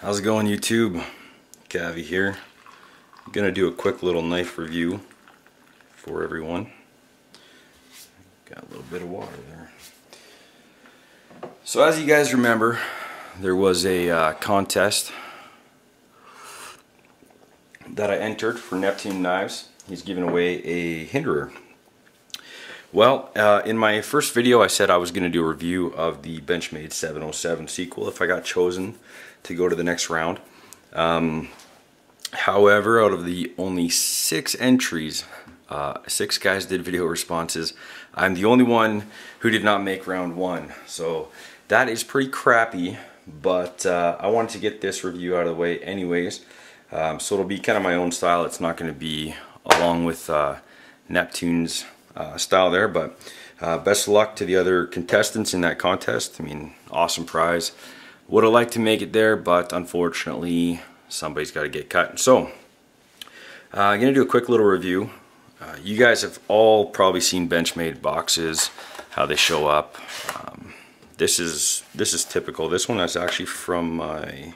How's it going, YouTube? Kavi here. I'm gonna do a quick little knife review for everyone. Got a little bit of water there. So as you guys remember, there was a contest that I entered for Neptune Knives. He's giving away a Hinderer. Well, in my first video I said I was going to do a review of the Benchmade 707 sequel if I got chosen to go to the next round. However, out of the only 6 entries, 6 guys did video responses. I'm the only one who did not make round 1. So that is pretty crappy, but I wanted to get this review out of the way anyways. So it'll be kind of my own style. It's not going to be along with Neptune's style there, but best of luck to the other contestants in that contest. I mean, awesome prize. Would have liked to make it there, but unfortunately somebody's got to get cut. So I'm going to do a quick little review. You guys have all probably seen Benchmade boxes, how they show up. This is typical. This one is actually from my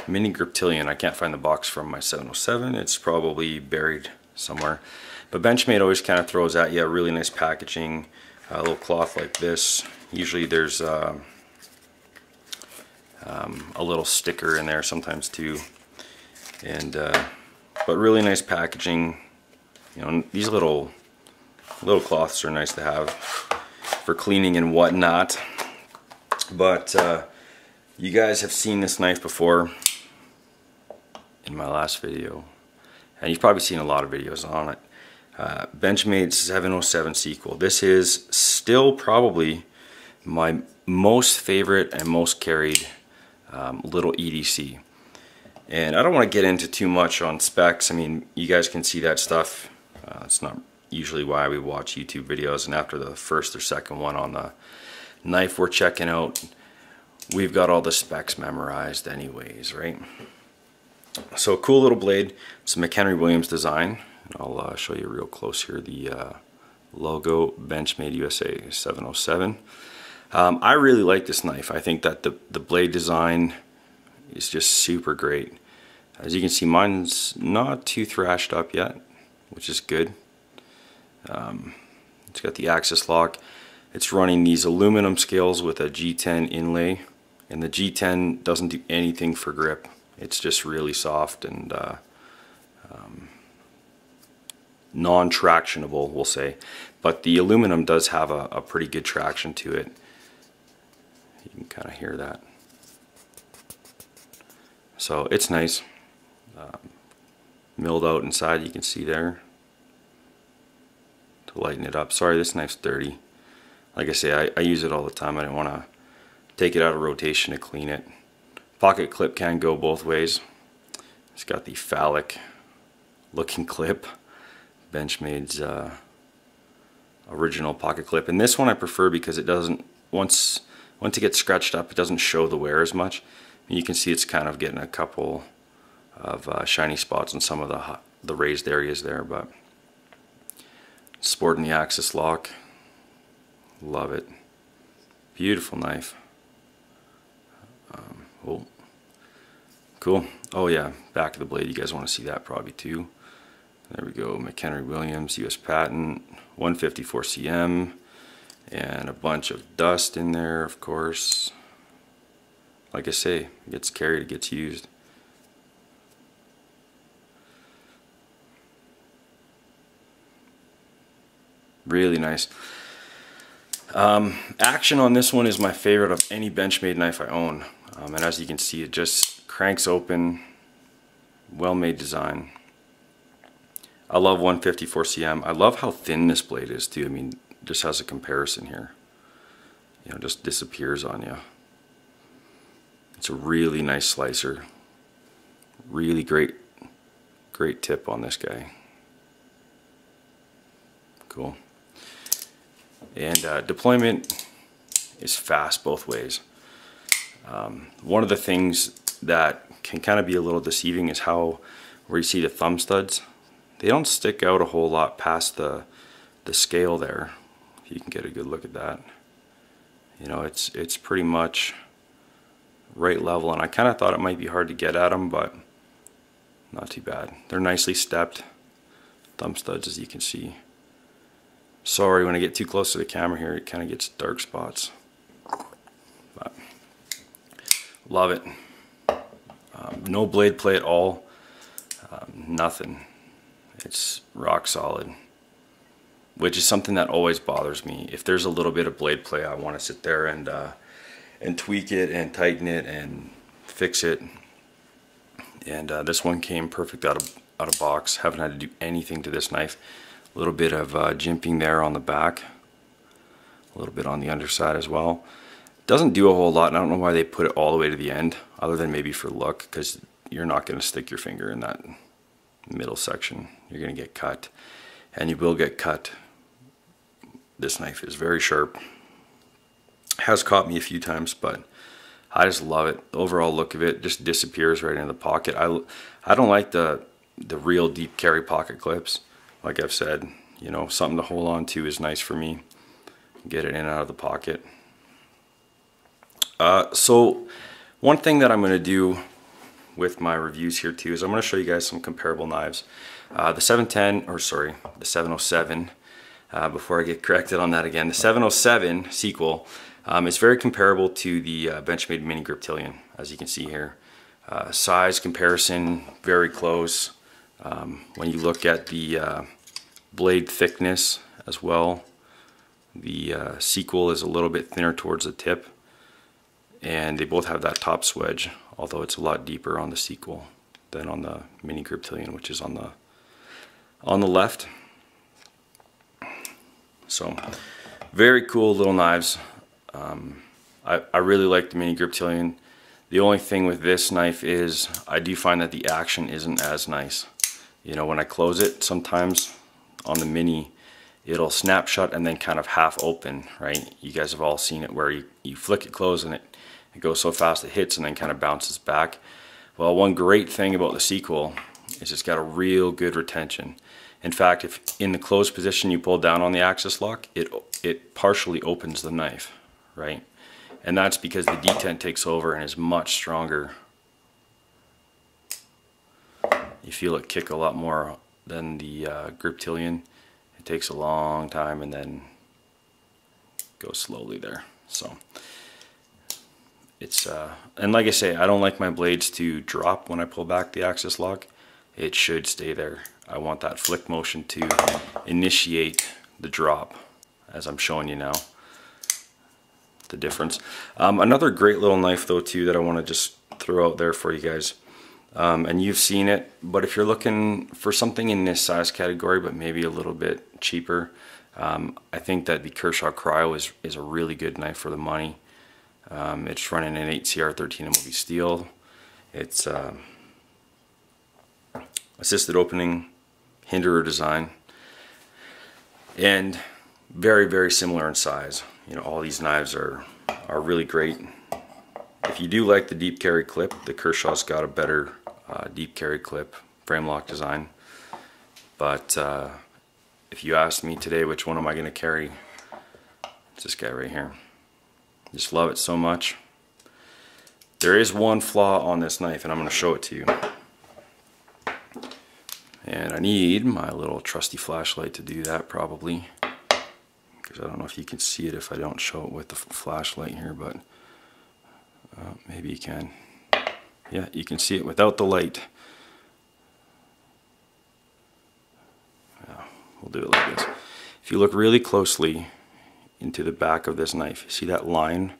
Mini Griptilian. I can't find the box from my 707. It's probably buried somewhere. But Benchmade always kind of throws at you a really nice packaging, a little cloth like this. Usually there's a little sticker in there sometimes too, and but really nice packaging. You know, these little cloths are nice to have for cleaning and whatnot. But you guys have seen this knife before in my last video, and you've probably seen a lot of videos on it. Benchmade 707 sequel. This is still probably my most favorite and most carried little EDC. And I don't want to get into too much on specs. I mean, you guys can see that stuff. It's not usually why we watch YouTube videos, and after the first or second one on the knife we're checking out, we've got all the specs memorized anyways, right? So a cool little blade. It's a McHenry Williams design. I'll show you real close here, the logo, Benchmade USA 707. I really like this knife. I think that the blade design is just super great. As you can see, mine's not too thrashed up yet, which is good. It's got the axis lock. It's running these aluminum scales with a G10 inlay, and the G10 doesn't do anything for grip. It's just really soft and non-tractionable, we'll say, but the aluminum does have a pretty good traction to it. You can kind of hear that, so it's nice. Milled out inside, you can see there to lighten it up. Sorry, this knife's dirty. Like I say, I use it all the time. I didn't want to take it out of rotation to clean it. Pocket clip can go both ways. It's got the phallic looking clip, Benchmade's original pocket clip, and this one I prefer because it doesn't, once it gets scratched up, it doesn't show the wear as much. And you can see it's kind of getting a couple of shiny spots in some of the raised areas there, but sporting the axis lock, love it. Beautiful knife. Oh, cool. Oh yeah, back of the blade, you guys want to see that probably too. There we go, McHenry Williams, US patent, 154 cm, and a bunch of dust in there, of course. Like I say, it gets carried, it gets used. Really nice. Action on this one is my favorite of any Benchmade knife I own. And as you can see, it just cranks open, well-made design. I love 154 cm. I love how thin this blade is too. I mean, just has a comparison here. You know, just disappears on you. It's a really nice slicer. Really great tip on this guy. Cool. And deployment is fast both ways. One of the things that can kind of be a little deceiving is how, where you see the thumb studs, they don't stick out a whole lot past the scale there. If you can get a good look at that. You know, it's pretty much right level, and I kind of thought it might be hard to get at them, but not too bad. They're nicely stepped thumb studs, as you can see. Sorry, when I get too close to the camera here, it kind of gets dark spots. But love it. No blade play at all. Nothing. It's rock solid, which is something that always bothers me. If there's a little bit of blade play, I want to sit there and tweak it and tighten it and fix it. And this one came perfect out of box. Haven't had to do anything to this knife. A little bit of jimping there on the back, a little bit on the underside as well. Doesn't do a whole lot, and I don't know why they put it all the way to the end, other than maybe for look, because you're not going to stick your finger in that middle section. You're going to get cut, and you will get cut. This knife is very sharp. Has caught me a few times, but I just love it. The overall look of it just disappears right into the pocket. I don't like the real deep carry pocket clips. Like I've said, you know, something to hold on to is nice for me. Get it in and out of the pocket. So one thing that I'm going to do with my reviews here too is I'm going to show you guys some comparable knives. The 707, before I get corrected on that again, the 707 sequel is very comparable to the Benchmade Mini Griptilian, as you can see here. Size comparison, very close. When you look at the blade thickness as well, the sequel is a little bit thinner towards the tip, and they both have that top swedge, although it's a lot deeper on the sequel than on the Mini Griptilian, which is on the left. So very cool little knives. I really like the Mini Griptilian. The only thing with this knife is I do find that the action isn't as nice. You know, when I close it, sometimes on the Mini, it'll snap shut and then kind of half open, right? You guys have all seen it where you flick it closed and it goes so fast it hits and then kind of bounces back. Well, one great thing about the sequel is it's got a real good retention. In fact, if in the closed position you pull down on the axis lock, it partially opens the knife, right? And that's because the detent takes over and is much stronger. You feel it kick a lot more than the Griptilian. It takes a long time and then goes slowly there. So it's and like I say, I don't like my blades to drop when I pull back the axis lock. It should stay there. I want that flick motion to initiate the drop, as I'm showing you now. The difference. Another great little knife though too that I want to just throw out there for you guys. And you've seen it, but if you're looking for something in this size category but maybe a little bit cheaper, I think that the Kershaw Cryo is a really good knife for the money. It's running an 8CR13 MOV steel. It's assisted opening, hinderer design, and very, very similar in size. You know, all these knives are really great. If you do like the deep carry clip, the Kershaw's got a better deep carry clip frame lock design. But if you asked me today which one am I going to carry, it's this guy right here. Just love it so much. There is one flaw on this knife, and I'm going to show it to you. And I need my little trusty flashlight to do that probably, because I don't know if you can see it if I don't show it with the flashlight here, but maybe you can. Yeah, you can see it without the light. Yeah, we'll do it like this. If you look really closely into the back of this knife, see that line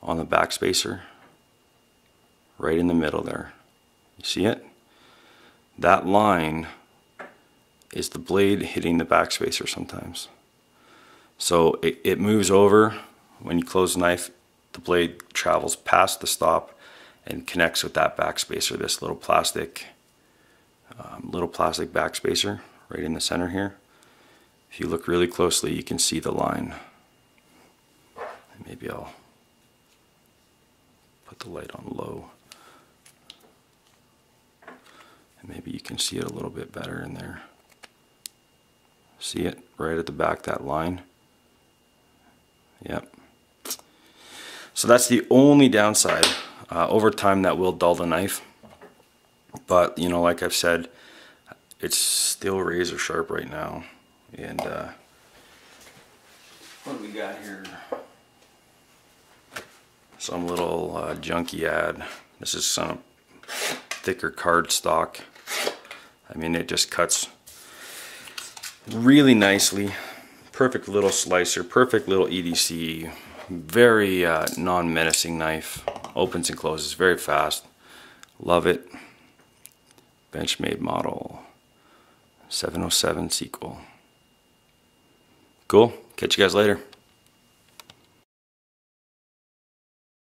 on the back spacer? Right in the middle there. You see it? That line is the blade hitting the back spacer sometimes. So it moves over when you close the knife. The blade travels past the stop and connects with that back spacer, this little plastic back spacer right in the center here. If you look really closely, you can see the line. Maybe I'll put the light on low. And maybe you can see it a little bit better in there. See it right at the back, that line? Yep. So that's the only downside Over time that will dull the knife, but you know, like I've said, it's still razor sharp right now. And what do we got here? Some little junky ad. This is some thicker cardstock. I mean, it just cuts really nicely. Perfect little slicer, perfect little EDC. Very non-menacing knife. Opens and closes very fast. Love it. Benchmade model 707 sequel. Cool. Catch you guys later.